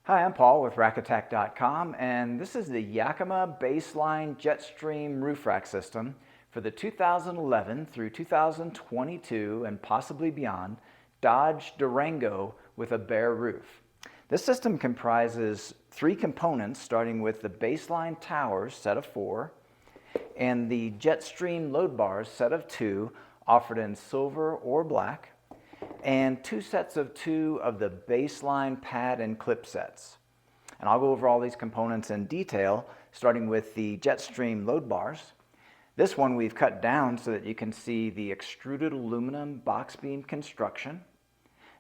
Hi, I'm Paul with rackattack.com, and this is the Yakima Baseline JetStream roof rack system for the 2011 through 2022 and possibly beyond Dodge Durango with a bare roof. This system comprises three components, starting with the baseline towers set of 4 and the JetStream load bars set of 2, offered in silver or black, and 2 sets of 2 of the baseline pad and clip sets. And I'll go over all these components in detail, starting with the JetStream load bars. This one we've cut down so that you can see the extruded aluminum box beam construction.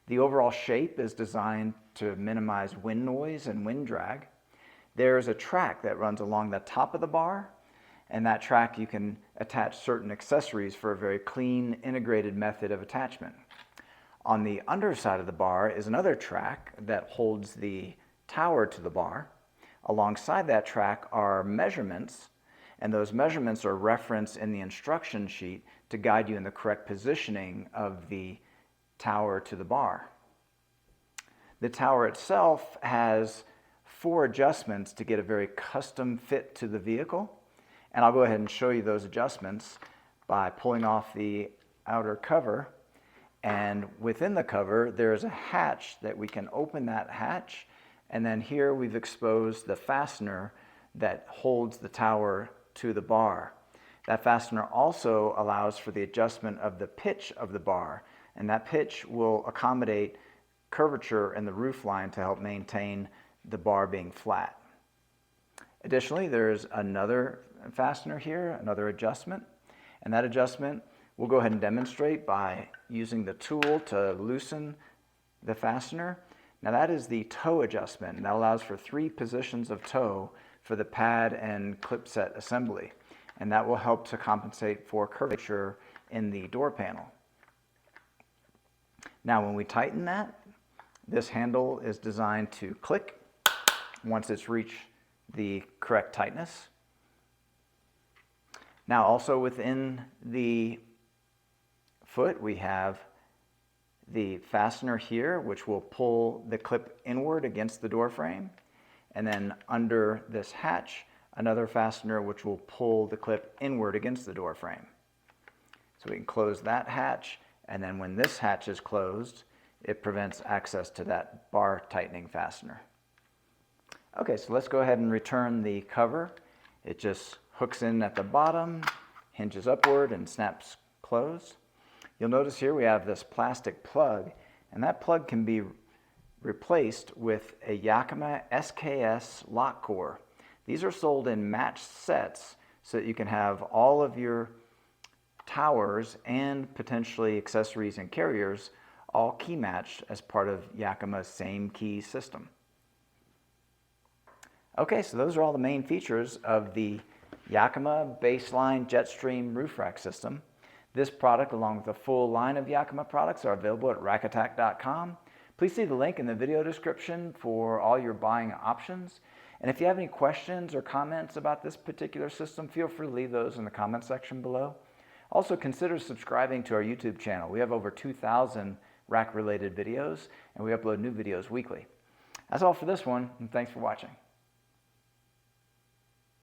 The overall shape is designed to minimize wind noise and wind drag. There's a track that runs along the top of the bar, and that track you can attach certain accessories for a very clean, integrated method of attachment. On the underside of the bar is another track that holds the tower to the bar. Alongside that track are measurements, and those measurements are referenced in the instruction sheet to guide you in the correct positioning of the tower to the bar. The tower itself has 4 adjustments to get a very custom fit to the vehicle, and I'll go ahead and show you those adjustments by pulling off the outer cover. And within the cover, there's a hatch that we can open that hatch. And then here we've exposed the fastener that holds the tower to the bar. That fastener also allows for the adjustment of the pitch of the bar. And that pitch will accommodate curvature in the roof line to help maintain the bar being flat. Additionally, there's another fastener here, another adjustment. And that adjustment we'll go ahead and demonstrate by using the tool to loosen the fastener. Now that is the toe adjustment, and that allows for 3 positions of toe for the pad and clip set assembly. And that will help to compensate for curvature in the door panel. Now when we tighten that, this handle is designed to click once it's reached the correct tightness. Now also within the foot, we have the fastener here, which will pull the clip inward against the door frame. And then under this hatch, another fastener which will pull the clip inward against the door frame. So we can close that hatch, and then when this hatch is closed, it prevents access to that bar tightening fastener. Okay, so let's go ahead and return the cover. It just hooks in at the bottom, hinges upward, and snaps closed. You'll notice here we have this plastic plug, and that plug can be replaced with a Yakima SKS lock core. These are sold in matched sets so that you can have all of your towers and potentially accessories and carriers all key matched as part of Yakima's same key system. Okay, so those are all the main features of the Yakima Baseline JetStream roof rack system. This product, along with a full line of Yakima products, are available at rackattack.com. Please see the link in the video description for all your buying options. And if you have any questions or comments about this particular system, feel free to leave those in the comment section below. Also, consider subscribing to our YouTube channel. We have over 2,000 rack-related videos, and we upload new videos weekly. That's all for this one, and thanks for watching.